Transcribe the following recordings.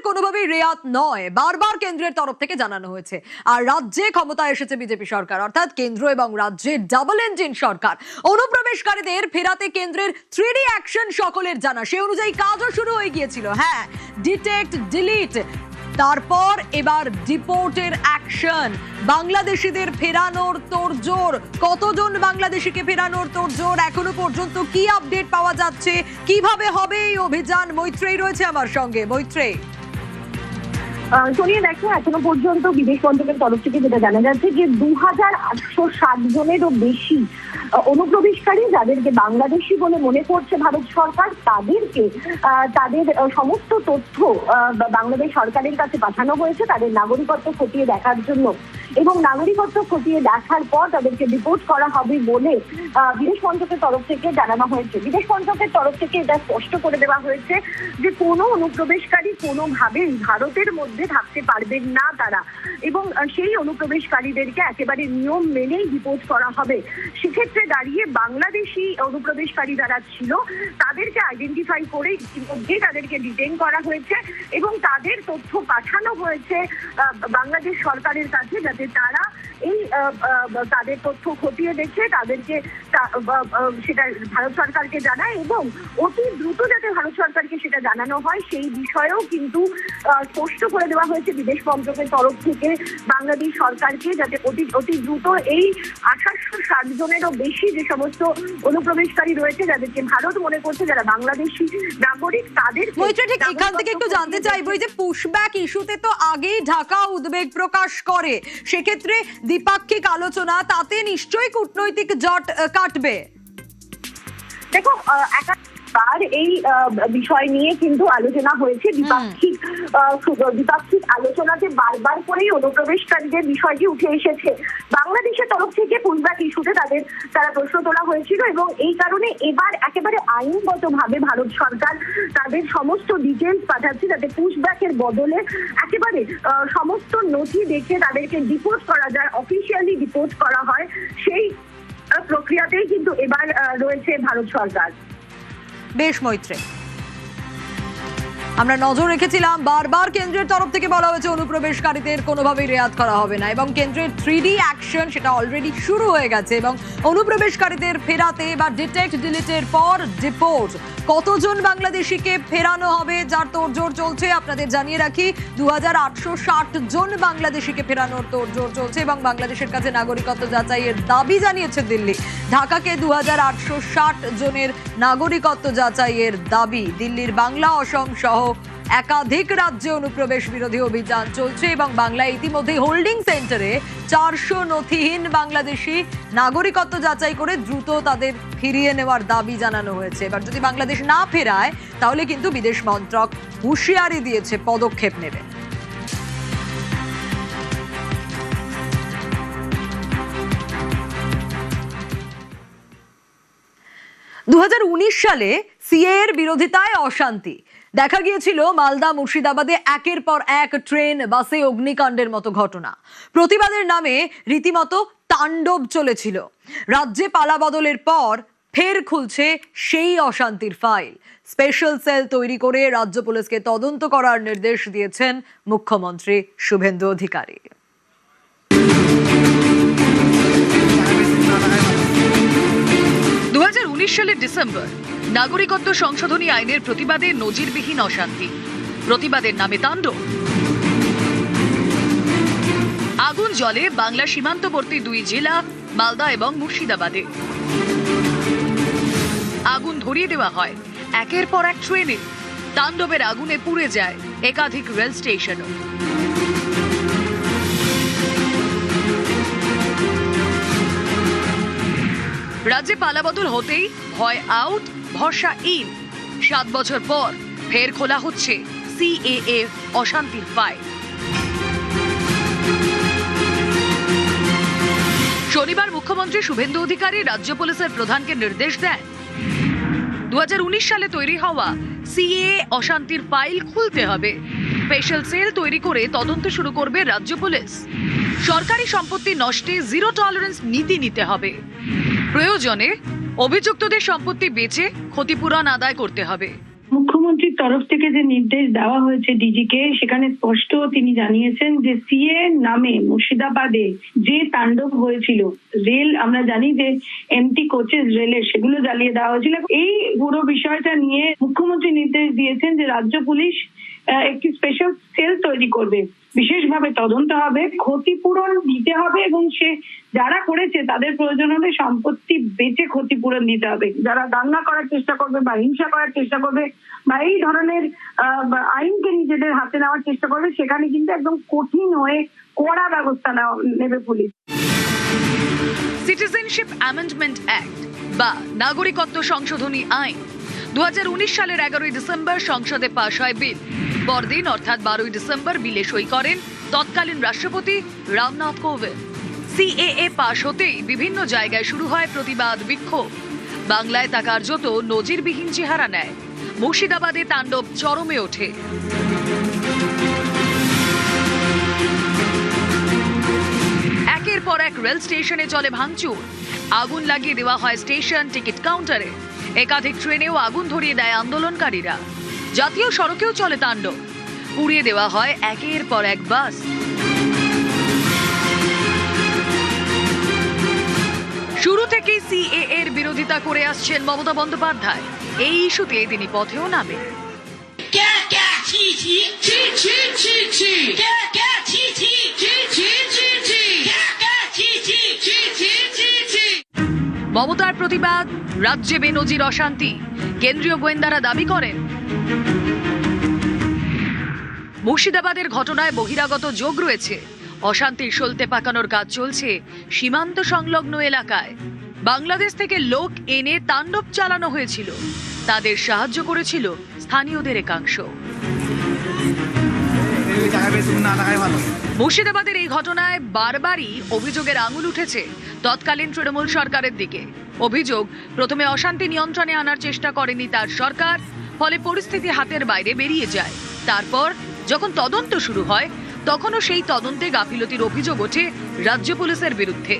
কোনোভাবেই রেয়াত নয়, বারবার কেন্দ্রের তরফ থেকে জানানো হয়েছে। আর রাজ্যে ক্ষমতায় এসেছে বিজেপি সরকার, অর্থাৎ কেন্দ্র এবং রাজ্যে ডাবল ইঞ্জিন সরকার। অনুপ্রবেশকারীদের ফেরাতে কেন্দ্রের 3D অ্যাকশন সকলের জানা, সে অনুযায়ী কাজও শুরু হয়ে গিয়েছিল। হ্যাঁ, ডিটেক্ট, ডিলিট, তারপর এবার ডিপোর্টের অ্যাকশন। বাংলাদেশিদের ফেরানোর তোড়জোড়। কতজন বাংলাদেশিকে ফেরানোর তোড়জোড়, এখনো পর্যন্ত কি আপডেট পাওয়া যাচ্ছে, কিভাবে হবে এই অভিযান? মৈত্রেয়ী রয়েছে আমার সঙ্গে। মৈত্রেয়ী, শোনিয়ে দেখো, এখনো পর্যন্ত বিদেশ মন্ত্রকের তরফ থেকে যেটা জানা যাচ্ছে যে 2860 জনেরও বেশি অনুপ্রবেশকারী, যাদেরকে বাংলাদেশি বলে মনে করছে ভারত সরকার, তাদেরকে তাদের সমস্ত তথ্য বাংলাদেশ সরকারের কাছে পাঠানো হয়েছে তাদের নাগরিকত্ব খতিয়ে দেখার জন্য। এবং নাগরিকত্ব খতিয়ে দেখার পর তাদেরকে রিপোর্ট করা হবে বলে বিদেশ মন্ত্রকের তরফ থেকে জানানো হয়েছে। বিদেশ মন্ত্রকের তরফ থেকে এটা স্পষ্ট করে দেওয়া হয়েছে যে কোনো অনুপ্রবেশকারী কোনোভাবেই ভারতের মধ্যে থাকতে পারবেন না তারা, এবং সেই অনুপ্রবেশকারীদেরকে একেবারে নিয়ম মেনেই রিপোর্ট করা হবে। সেক্ষেত্রে দাঁড়িয়ে বাংলাদেশি অনুপ্রবেশকারী যারা ছিল তাদেরকে আইডেন্টিফাই করে ইতিমধ্যে তাদেরকে ডিটেইন করা হয়েছে এবং তাদের তথ্য পাঠানো হয়েছে বাংলাদেশ সরকারের কাছে, যাতে তারা এই তাদের তথ্য খতিয়ে দেখে তাদেরকে সেটা ভারত সরকারকে জানায় এবং অতি দ্রুত যাতে ভারত সরকারকে সেটা জানানো হয় সেই বিষয়েও কিন্তু স্পষ্ট করে দেওয়া হয়েছে বিদেশ মন্ত্রকের তরফ থেকে বাংলাদেশ সরকারকে, যাতে অতি দ্রুত এই 2860 জনেরও বেশি যে সমস্ত অনুপ্রবেশকারী রয়েছে যাদেরকে ভারত মনে করছে যারা বাংলাদেশি নাগরিক, তাদের। ঠিক এখান থেকে একটু জানতে চাইবো, এই যে পুশব্যাক ইস্যুতে তো আগেই ঢাকা উদ্বেগ প্রকাশ করে, সেক্ষেত্রে দ্বিপাক্ষিক আলোচনা, তাতে নিশ্চয়ই কূটনৈতিক জট কাটবে। দেখো, এই বিষয় নিয়ে কিন্তু আলোচনা হয়েছে। দ্বিপাক্ষিক আলোচনাতে বারবার করেই অনুপ্রবেশকারীদের বিষয়টি উঠে এসেছে। বাংলাদেশের তরফ থেকে পুশব্যাক ইস্যুতে তারা প্রশ্ন তোলা হয়েছিল এবং এই কারণে এবার একেবারে আইনগতভাবে ভারত সরকার তাদের সমস্ত ডিটেলস পাঠাচ্ছে, যাতে পুশব্যাকের বদলে একেবারে সমস্ত নথি দেখে তাদেরকে ডিপোর্ট করা যায়, অফিসিয়ালি ডিপোর্ট করা হয়। সেই প্রক্রিয়াতেই কিন্তু এবার রয়েছে ভারত সরকার। বেশ মৈত্রেয়ী, আমরা নজর রেখেছিলাম, বারবার কেন্দ্রের তরফ থেকে বলা হয়েছে অনুপ্রবেশকারীদের কোনোভাবেই রেয়াত করা হবে না এবং কেন্দ্রের 3D অ্যাকশন সেটা অলরেডি শুরু হয়ে গেছে এবং অনুপ্রবেশকারীদের ফেরাতে বা ডিটেক্ট, ডিলিটের পর ডিপোর্ট, কতজন বাংলাদেশিকে ফেরানো হবে যার তোড়জোড় চলছে। আপনাদের জানিয়ে রাখি, 2860 জন বাংলাদেশিকে ফেরানোর তোড়জোড় চলছে এবং বাংলাদেশের কাছে নাগরিকত্ব যাচাইয়ের দাবি জানিয়েছে দিল্লি। ঢাকাকে 2860 জনের নাগরিকত্ব যাচাইয়ের দাবি। দিল্লির বাংলা, অসম সহ একাধিক রাজ্যে অনুপ্রবেশ বিরোধী অভিযান চলছে এবং বাংলায় ইতিমধ্যে হোল্ডিং সেন্টারে 400 নথিহীন বাংলাদেশি নাগরিকত্ব যাচাই করে দ্রুত তাদের ফিরিয়ে নেওয়ার দাবি জানানো হয়েছে। এবার যদি বাংলাদেশ না ফেরায় তাহলে কিন্তু বিদেশ মন্ত্রক হুঁশিয়ারি দিয়েছে, পদক্ষেপ নেবে। সালে সিএএর বিরোধিতায় অশান্তি দেখা গিয়েছিল মালদা, মুর্শিদাবাদে একের পর এক ট্রেন, বাসে অগ্নিকাণ্ডের মতো ঘটনা। প্রতিবাদের নামে রীতিমতো তাণ্ডব চলেছিল। রাজ্যে পালাবদলের পর ফের খুলছে সেই অশান্তির ফাইল। স্পেশাল সেল তৈরি করে রাজ্য পুলিশকে তদন্ত করার নির্দেশ দিয়েছেন মুখ্যমন্ত্রী শুভেন্দু অধিকারী। 2019 সালের ডিসেম্বর নাগরিকত্ব সংশোধনী আইনের প্রতিবাদে নজিরবিহীন অশান্তি, প্রতিবাদের নামে তাণ্ডব। আগুন জ্বলে বাংলা সীমান্তবর্তী 2 জেলা মালদা এবং মুর্শিদাবাদে। আগুন ধরিয়ে দেওয়া হয় একের পর এক ট্রেনে। তাণ্ডবের আগুনে পুড়ে যায় একাধিক রেল স্টেশনও। রাজ্যে পালাবদল হতেই হয় আউট, ভরসা ইন। 7 বছর পর ফের খোলা হচ্ছে সিএএ অশান্তির ফাইল। শনিবার মুখ্যমন্ত্রী শুভেন্দু অধিকারী রাজ্য পুলিশের প্রধানকে নির্দেশ দেন 2019 সালে তৈরি হওয়া সিএএ অশান্তির ফাইল খুলতে হবে। স্পেশাল সেল তৈরি করে তদন্ত শুরু করবে রাজ্য পুলিশ। সরকারি সম্পত্তি নষ্টে জিরো টলারেন্স নীতি নিতে হবে। প্রয়োজনে অভিযুক্তদের সম্পত্তি বেচে ক্ষতিপূরণ আদায় করতে হবে। মুখ্যমন্ত্রীর তরফ থেকে যে নির্দেশ দেওয়া হয়েছে ডিজিকে, সেখানে স্পষ্ট তিনি জানিয়েছেন যে সিএ নামে মুর্শিদাবাদে যে তাণ্ডব হয়েছিল, রেল আমরা জানি যে এমটি কোচেস রেলের সেগুলো জ্বালিয়ে দেওয়া হয়েছিল, এই পুরো বিষয়টা নিয়ে মুখ্যমন্ত্রী নির্দেশ দিয়েছেন যে রাজ্য পুলিশ একটি স্পেশাল সেল তৈরি করবে, বিশেষভাবে তদন্ত হবে, ক্ষতিপূরণ দিতে হবে এবং সে যারা করেছে তাদের প্রয়োজন হলে সম্পত্তি বেচে ক্ষতিপূরণ দিতে হবে। যারা দাঙ্গা করার চেষ্টা করবে বা হিংসা করার চেষ্টা করবে বা এই ধরনের আইনকে নিজেদের হাতে নেওয়ার চেষ্টা করবে, সেখানে কিন্তু একদম কঠিন হয়ে কড়া ব্যবস্থা নেবে পুলিশ। সিটিজেনশিপ অ্যামেন্ডমেন্ট অ্যাক্ট বা নাগরিকত্ব সংশোধনী আইন 2019 সালের 11ই ডিসেম্বর সংসদে পাশ হয় বিল। পরদিন অর্থাৎ 12ই ডিসেম্বর বিলে সই করেন তৎকালীন রাষ্ট্রপতি রামনাথ কোবিন্দ। সিএএ পাশ হতেই বিভিন্ন জায়গায় শুরু হয় প্রতিবাদ বিক্ষোভ। বাংলায় তা কার্যত নজিরবিহীন চেহারা নেয়। মুর্শিদাবাদে তাণ্ডব চরমে ওঠে। একের পর এক রেল স্টেশনে চলে ভাঙচুর, আগুন লাগিয়ে দেওয়া হয় স্টেশন টিকিট কাউন্টারে। একাধিক ট্রেনেও আগুন ধরিয়ে দেয় আন্দোলনকারীরা। জাতীয় সড়কেও চলে তাণ্ডব, পুড়িয়ে দেওয়া হয় একের পর এক বাস। শুরু থেকেই সিএএ এর বিরোধিতা করে আসছেন মমতা বন্দ্যোপাধ্যায়। এই ইস্যুতে তিনি পথেও নামেন। মমতার প্রতিবাদ, রাজ্যে বেনজির অশান্তি। কেন্দ্রীয় গোয়েন্দারা দাবি করেন মুর্শিদাবাদের ঘটনায় বহিরাগত যোগ রয়েছে। অশান্তির সলতে পাকানোর কাজ চলছে সীমান্ত সংলগ্ন এলাকায়। বাংলাদেশ থেকে লোক এনে তাণ্ডব চালানো হয়েছিল, তাদের সাহায্য করেছিল স্থানীয়দের একাংশ। মুর্শিদাবাদের এই ঘটনায় বারবারই অভিযোগের আঙুল উঠেছে তৎকালীন তৃণমূল সরকারের দিকে। অভিযোগ, প্রথমে অশান্তি নিয়ন্ত্রণে আনার চেষ্টা করেনি তার সরকার, ফলে পরিস্থিতি হাতের বাইরে বেরিয়ে যায়। তারপর যখন তদন্ত শুরু হয় তখনও সেই তদন্তে গাফিলতির অভিযোগ ওঠে রাজ্য পুলিশের বিরুদ্ধে।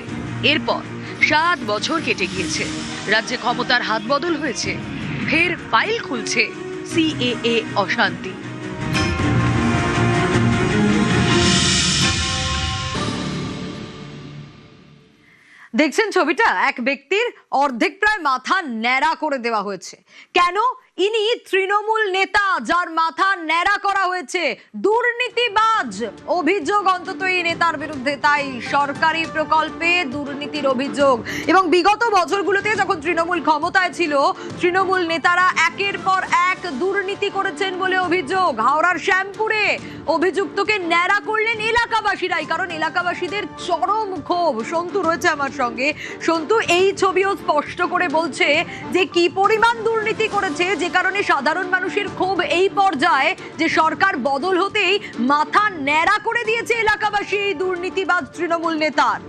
এরপর 7 বছর কেটে গিয়েছে, রাজ্যে ক্ষমতার হাত বদল হয়েছে, ফের ফাইল খুলছে সিএএ অশান্তি। দেখছেন ছবিটা, এক ব্যক্তির অর্ধেক প্রায় মাথা ন্যাড়া করে দেওয়া হয়েছে। কেন? ইনি তৃণমূল নেতা, যার মাথা ন্যাড়া করা হয়েছে, দুর্নীতিবাজ। অভিযোগ অন্তত এই নেতার বিরুদ্ধে, তাই সরকারি প্রকল্পে দুর্নীতির অভিযোগ। এবং বিগত বছরগুলোতে যখন তৃণমূল ক্ষমতায় ছিল, তৃণমূল নেতারা একের পর এক দুর্নীতি করেছেন বলে অভিযোগ। হাওড়ার শ্যামপুরে অভিযুক্তকে ন্যাড়া করলেন এলাকাবাসীরাই, কারণ এলাকাবাসীদের চরম ক্ষোভ। সন্তু রয়েছে আমার সঙ্গে। সন্তু, এই ছবিও স্পষ্ট করে বলছে যে কি পরিমাণ দুর্নীতি করেছে, যে কারণে সাধারণ মানুষের ক্ষোভ এই পর্যায়ে যে সরকার বদল হতেই মাথা ন্যাড়া করে দিয়েছে এলাকাবাসী এই দুর্নীতিবাজ তৃণমূল নেতার।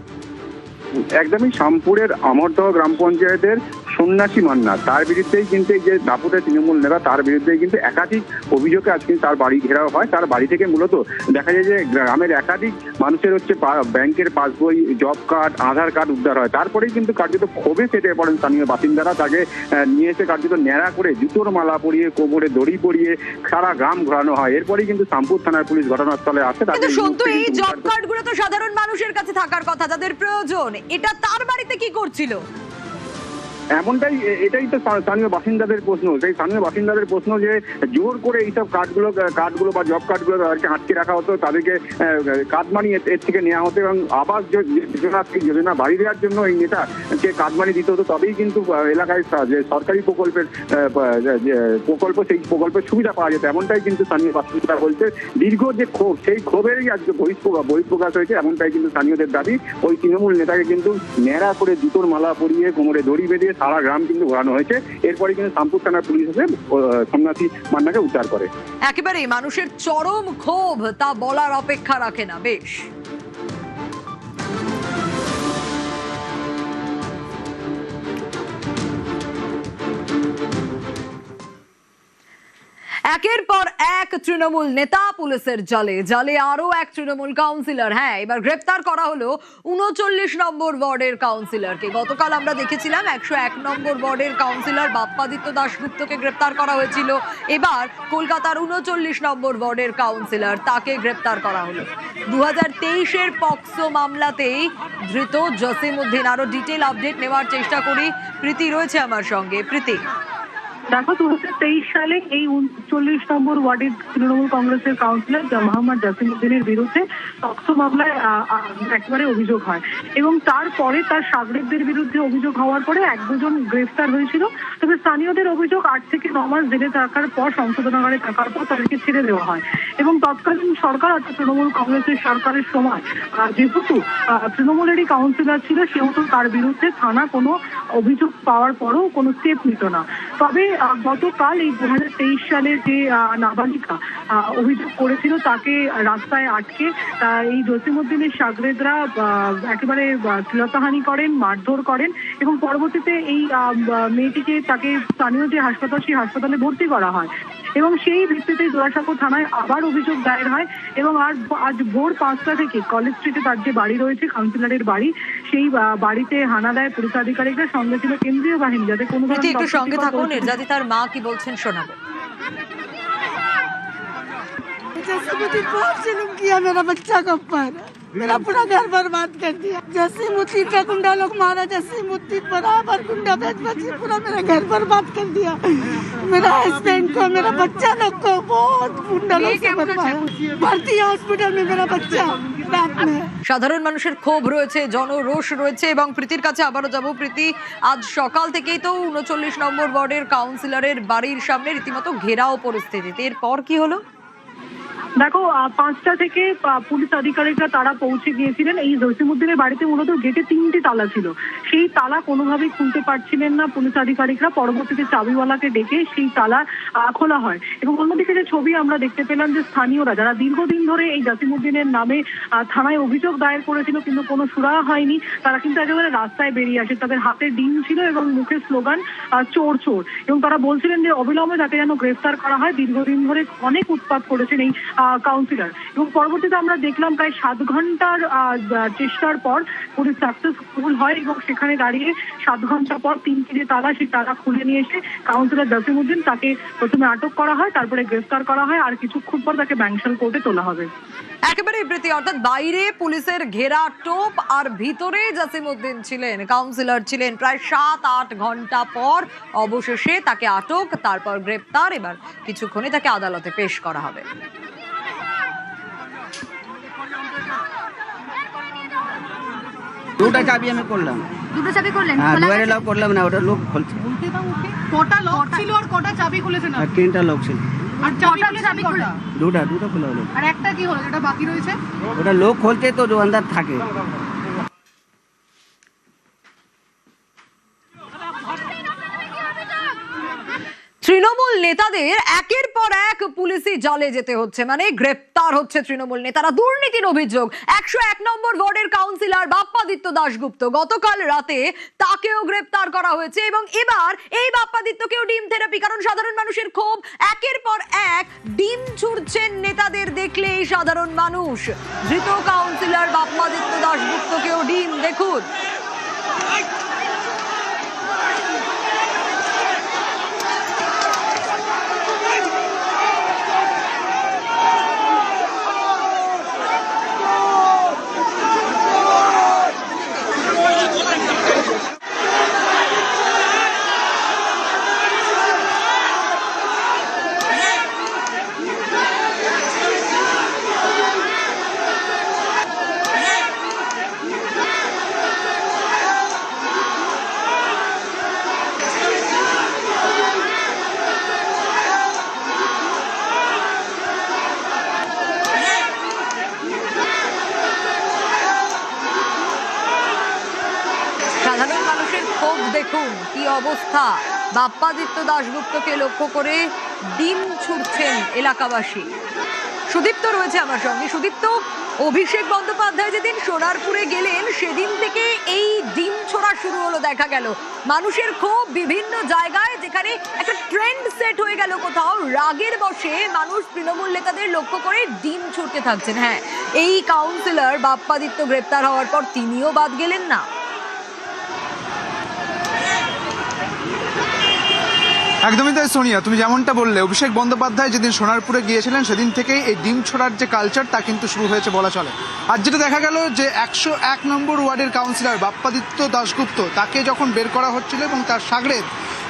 একদমই শ্যামপুরের আমরদহ গ্রাম পঞ্চায়েতের সন্ন্যাসী মান্না, তার বিরুদ্ধেই কিন্তু এই যে দাপুটের তৃণমূল নেতা, তার বিরুদ্ধেই কিন্তু একাধিক অভিযোগে আজকে তার বাড়ি ঘেরাও হয়। তার বাড়ি থেকে মূলত দেখা যায় যে গ্রামের একাধিক মানুষের হচ্ছে ব্যাংকের পাসবই, জব কার্ড, আধার কার্ড উদ্ধার হয়। তারপরেই কিন্তু কার্যত ক্ষোভে ফেটে পড়েন স্থানীয় বাসিন্দারা। তাকে নিয়ে এসে কার্যত ন্যাড়া করে জুতোর মালা পরিয়ে, কোমরে দড়ি পরিয়ে সারা গ্রাম ঘোরানো হয়। এরপরই কিন্তু শ্যামপুর থানার পুলিশ ঘটনাস্থলে আসে। সন্তু, এই জব কার্ড গুলো তো সাধারণ মানুষের কাছে থাকার কথা, যাদের প্রয়োজন, এটা তার বাড়িতে কি করছিল? এটাই তো স্থানীয় বাসিন্দাদের প্রশ্ন। সেই স্থানীয় বাসিন্দাদের প্রশ্ন যে জোর করে এইসব কার্ডগুলো বা জব কার্ডগুলো তাদেরকে আটকে রাখা হতো, তাদেরকে কাটমানি এর থেকে নেওয়া হতো এবং আবাস যোজনা বাড়ি দেওয়ার জন্য এই নেতাকে কাটমানি দিতে হতো। তবেই কিন্তু এলাকায় যে সরকারি প্রকল্প, সেই প্রকল্পের সুবিধা পাওয়া যেত। এমনটাই কিন্তু স্থানীয় বাসিন্দারা বলছে। দীর্ঘ যে ক্ষোভ, সেই ক্ষোভেরই আজকে বহিঃপ্রকাশ হয়েছে, এমনটাই কিন্তু স্থানীয়দের দাবি। ওই তৃণমূল নেতাকে কিন্তু ন্যাড়া করে জুতোর মালা পরিয়ে, কোমরে দড়ি বেঁধে সারা গ্রাম কিন্তু ঘোরানো হয়েছে। এরপরে কিন্তু শ্যামপুর থানার পুলিশ এসে সন্ন্যাসী মান্নাকে উদ্ধার করে। একেবারেই মানুষের চরম ক্ষোভ, তা বলার অপেক্ষা রাখে না। বেশ, একের পর এক তৃণমূল নেতা পুলিশের জালে, জালে আরো এক তৃণমূল কাউন্সিলর। হ্যাঁ, এবার গ্রেপ্তার করা হলো ৩৯ নম্বর ওয়ার্ডের কাউন্সিলরকে। গতকাল আমরা দেখেছিলাম ১০১ নম্বর ওয়ার্ডের কাউন্সিলর বাপ্পাদিত্য দাশগুপ্তকে গ্রেপ্তার করা হয়েছিল। এবার কলকাতার ৩৯ নম্বর ওয়ার্ডের কাউন্সিলর, তাকে গ্রেপ্তার করা হলো ২০২৩-এর পক্সো মামলাতেই ধৃত জসিম উদ্দিন। আরো ডিটেল আপডেট নেওয়ার চেষ্টা করি, প্রীতি রয়েছে আমার সঙ্গে। প্রীতি, দেখো 2023 সালে এই 39 নম্বর ওয়ার্ডের তৃণমূল কংগ্রেসের কাউন্সিলর মোহাম্মদ জসিম উদ্দিনের বিরুদ্ধে পক্সো মামলায় একবারে অভিযোগ হয় এবং তারপরে তার সাগরেদদের বিরুদ্ধে অভিযোগ হওয়ার পরে ১-২ গ্রেফতার হয়েছিল। তবে স্থানীয়দের অভিযোগ ৮ থেকে ৯ মাস জেলে থাকার পর, সংশোধনাগারে থাকার পর তাদেরকে ছেড়ে দেওয়া হয় এবং তৎকালীন সরকার অর্থাৎ তৃণমূল কংগ্রেসের সরকারের সময় যেহেতু তৃণমূলেরই কাউন্সিলর ছিল, সেহেতু তার বিরুদ্ধে থানা কোনো অভিযোগ পাওয়ার পরও কোনো স্টেপ নিত না। তবে গতকাল এই 2023 সালের যে নাবালিকা অভিযোগ করেছিল, তাকে রাস্তায় আটকে এই জসিম উদ্দিনের সাগরেদরা একেবারে শ্লীলতাহানি করেন, মারধর করেন এবং পরবর্তীতে এই মেয়েটিকে তাকে স্থানীয় যে হাসপাতাল, সেই হাসপাতালে ভর্তি করা হয় এবং সেই ভিত্তিতে জোড়াসাঁকো থানায় আবার অভিযোগ দায়ের হয় এবং আজ ভোর 5টা থেকে কলেজ স্ট্রিটে তার যে বাড়ি রয়েছে, কাউন্সিলরের বাড়ি, সেই বাড়িতে হানা দেয় পুলিশ আধিকারিকরা। সঙ্গে ছিল কেন্দ্রীয় বাহিনী, যাতে কোনো একটু সঙ্গে থাকুন। নির্যাতিতার মা কি বলছেন শোনাবো। जैसे मुझे बहुत जुल्म किया मेरा बच्चा के ऊपर, मेरा पूरा घर बर्बाद कर दिया। जैसे मुद्दी पे गुंडा लोग मारा, जैसे मुद्दी बराबर गुंडा बेच पूरा मेरा घर बर्बाद कर दिया। मेरा हस्बैंड को, मेरा बच्चा लोग को बहुत गुंडा लोग से बर्बाद। भर्ती हॉस्पिटल में मेरा बच्चा रात में। সাধারণ মানুষের ক্ষোভ রয়েছে, জনরোষ রয়েছে এবং প্রীতির কাছে আবারও যাব। প্রীতি, আজ সকাল থেকেই তো ৩৯ নম্বর ওয়ার্ডের কাউন্সিলরের বাড়ির সামনে রীতিমতো ঘেরাও পরিস্থিতি, এরপর কি হলো? দেখো 5টা থেকে পুলিশ আধিকারিকরা তারা পৌঁছে গিয়েছিলেন। এই জসিম উদ্দিনের বাড়িতে মূলত গেটে 3টি তালা ছিল, সেই তালা কোনোভাবেই খুলতে পারছিলেন না পুলিশ আধিকারিকরা। পরবর্তীতে চাবিওয়ালাকে ডেকে সেই তালা খোলা হয় এবং অন্যদিকে যে ছবি আমরা দেখতে পেলাম, যে স্থানীয়রা যারা দীর্ঘদিন ধরে এই জসিম উদ্দিনের নামে থানায় অভিযোগ দায়ের করেছিল কিন্তু কোনো সুরাহা হয়নি, তারা কিন্তু একেবারে রাস্তায় বেরিয়ে আসে। তাদের হাতে ডিম ছিল এবং মুখের স্লোগান চোর চোর, এবং তারা বলছিলেন যে অবিলম্বে তাকে যেন গ্রেফতার করা হয়। দীর্ঘদিন ধরে অনেক উৎপাত করেছেন এই কাউন্সিলর এবং পরবর্তীতে আমরা দেখলাম প্রায় 7 ঘন্টার চেষ্টার পর পুলিশ সাকসেসফুল হয় এবং সেখানে দাঁড়িয়ে 7 ঘন্টা পর 3টি যে তালা, সেই তালা খুলে নিয়ে এসে কাউন্সিলর জসিম উদ্দিন তাকে প্রথমে আটক করা হয়, তারপরে গ্রেফতার করা হয় আর কিছুক্ষণ পর তাকে ব্যাংশাল কোর্টে তোলা হবে। একেবারে প্রীতি, অর্থাৎ বাইরে পুলিশের ঘেরা টোপ আর ভিতরে জসিম উদ্দিন ছিলেন, কাউন্সিলর ছিলেন। প্রায় 7-8 ঘন্টা পর অবশেষে তাকে আটক, তারপর গ্রেপ্তার। এবার কিছুক্ষণে তাকে আদালতে পেশ করা হবে। দুটো চাবি আমি করলাম। দুটো চাবি করলেন? হ্যাঁ, দুয়ারে লক করলাম না, ওটা লোক খুলছে। কটা লক ছিল আর কটা চাবি খুলেছেন? আর 3টা লোক ছিল। আর চাবি খুলে দুটো খোলা হলো। আর একটা কি হলো যেটা বাকি রয়েছে? ওটা লোক খুলতে তো जो अंदर থাকে। তৃণমূল নেতাদের একের পর এক পুলিশি জালে যেতে হচ্ছে, মানে গ্রেপ্তার হচ্ছে তৃণমূল নেতারা। দুর্নীতির অভিযোগ ১০১ নম্বর ওয়ার্ডের কাউন্সিলর বাপ্পাদিত্য দাশগুপ্ত, গতকাল রাতে তাকেও গ্রেপ্তার করা হয়েছে এবং এবার এই বাপ্পাদিত্যকেও ডিম থেরাপি। কারণ সাধারণ মানুষের ক্ষোভ, একের পর এক ডিম ছুড়ছেন নেতাদের দেখলে এই সাধারণ মানুষ। ধৃত কাউন্সিলর বাপ্পাদিত্য দাশগুপ্তকেও ডিম, দেখুন। সাধারণ মানুষের ক্ষোভ দেখুন, কি অবস্থা। বাপ্পাদিত্য দাশগুপ্তকে লক্ষ্য করে ডিম ছুড়ছেন এলাকাবাসী। সুদীপ্ত রয়েছে আমার সঙ্গে। সুদীপ্ত, অভিষেক বন্দ্যোপাধ্যায় যেদিন সোনারপুরে গেলেন সেদিন থেকে এই ডিম ছোড়া শুরু হলো দেখা গেল। মানুষের ক্ষোভ বিভিন্ন জায়গায়, যেখানে একটা ট্রেন্ড সেট হয়ে গেল কোথাও রাগের বশে মানুষ তৃণমূল নেতাদের লক্ষ্য করে ডিম ছুটতে থাকছেন। হ্যাঁ, এই কাউন্সিলর বাপ্পাদিত্য গ্রেপ্তার হওয়ার পর তিনিও বাদ গেলেন না। একদমই তাই সোনিয়া, তুমি যেমনটা বললে, অভিষেক বন্দ্যোপাধ্যায় যেদিন সোনারপুরে গিয়েছিলেন সেদিন থেকেই এই ডিম ছোড়ার যে কালচার তা কিন্তু শুরু হয়েছে বলা চলে। আর যেটা দেখা গেল যে 101 নম্বর ওয়ার্ডের কাউন্সিলর বাপ্পাদিত্য দাশগুপ্ত, তাকে যখন বের করা হচ্ছিল এবং তার সাগরেদ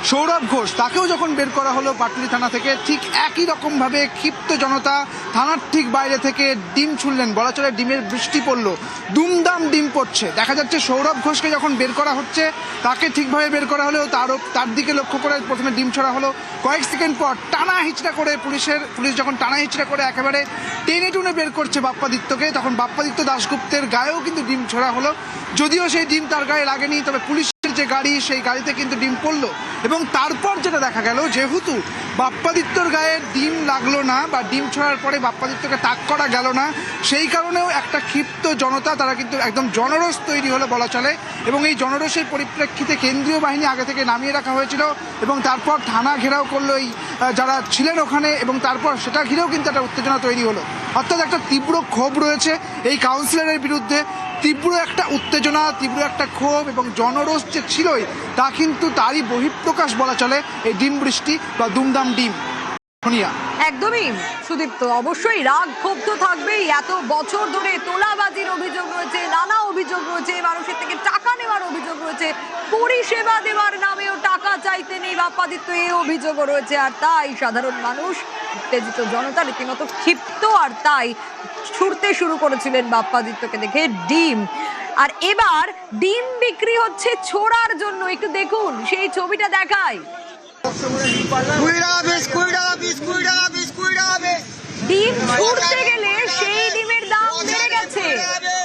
সৌরভ ঘোষ তাকেও যখন বের করা হলো পাটুলি থানা থেকে, ঠিক একই রকমভাবে ক্ষিপ্ত জনতা থানার ঠিক বাইরে থেকে ডিম ছুড়লেন। বলা চলে ডিমের বৃষ্টি পড়লো, দুমদাম ডিম পড়ছে। দেখা যাচ্ছে সৌরভ ঘোষকে যখন বের করা হচ্ছে, তাকে ঠিকভাবে বের করা হলেও তার দিকে লক্ষ্য করে প্রথমে ডিম ছড়া হলো। কয়েক সেকেন্ড পর টানা হিচড়া করে পুলিশ যখন টানা হিচড়া করে একেবারে টেনে টুনে বের করছে বাপ্পাদিত্যকে, তখন বাপ্পাদিত্য দাশগুপ্তের গায়েও কিন্তু ডিম ছোড়া হলো। যদিও সেই ডিম তার গায়ে লাগেনি, তবে পুলিশের যে গাড়ি সেই গাড়িতে কিন্তু ডিম পড়লো। এবং তারপর যেটা দেখা গেল, যেহেতু বাপ্পাদিত্যর গায়ে ডিম লাগলো না বা ডিম ছোড়ার পরে বাপ্পাদিত্যকে তাক করা গেল না, সেই কারণেও একটা ক্ষিপ্ত জনতা, তারা কিন্তু একদম জনরোষ তৈরি হলো বলা চলে। এবং এই জনরোষের পরিপ্রেক্ষিতে কেন্দ্রীয় বাহিনী আগে থেকে নামিয়ে রাখা হয়েছিল এবং তারপর থানা ঘেরাও করলো এই যারা ছিলেন ওখানে, এবং তারপর সেটা ঘিরেও কিন্তু একটা উত্তেজনা তৈরি হলো। অর্থাৎ একটা তীব্র ক্ষোভ রয়েছে এই কাউন্সিলরের বিরুদ্ধে, তীব্র একটা উত্তেজনা, তীব্র একটা ক্ষোভ এবং জনরোষ যে ছিলই, তা কিন্তু তারই বহিঃপ্রকাশ বলা চলে এই ডিম বৃষ্টি বা দুমদাম ডিম। একদমই সুদীপ্ত, অবশ্যই রাগ ক্ষোভ তো থাকবেই। এত বছর ধরে তোলাবাজির অভিযোগ রয়েছে, নানা অভিযোগ রয়েছে, মানুষের থেকে টাকা নেওয়ার অভিযোগ রয়েছে, পরিষেবা দেওয়ার নামেও টাকা চাইতে নেই বাপ্পাদিত্য, এই অভিযোগও রয়েছে। আর তাই সাধারণ মানুষ, উত্তেজিত জনতা রীতিমতো ক্ষিপ্ত, আর তাই ছুটতে শুরু করেছিলেন বাপ্পাদিত্যকে দেখে ডিম। আর এবার ডিম বিক্রি হচ্ছে ছোড়ার জন্য। একটু দেখুন, সেই ছবিটা দেখায়। ডিম ছুড়তে গেলে সেই ডিমের দাম বেড়ে গেছে,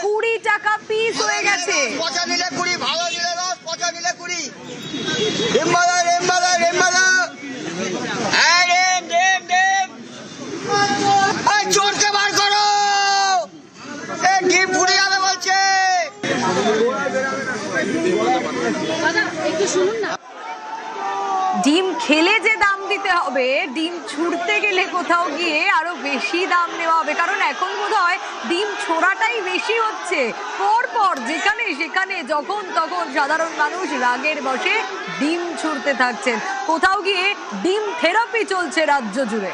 20 টাকা পিস হয়ে গেছে। ডিম খেলে যে দাম দিতে হবে, ডিম ছুড়তে গেলে কোথাও গিয়ে আরো বেশি দাম নেওয়া হবে। কারণ এখন বোধহয় ডিম ছোড়াটাই বেশি হচ্ছে। পরপর যেখানে সেখানে যখন তখন সাধারণ মানুষ রাগের বশে ডিম ছুড়তে থাকছেন। কোথাও গিয়ে ডিম থেরাপি চলছে রাজ্য জুড়ে।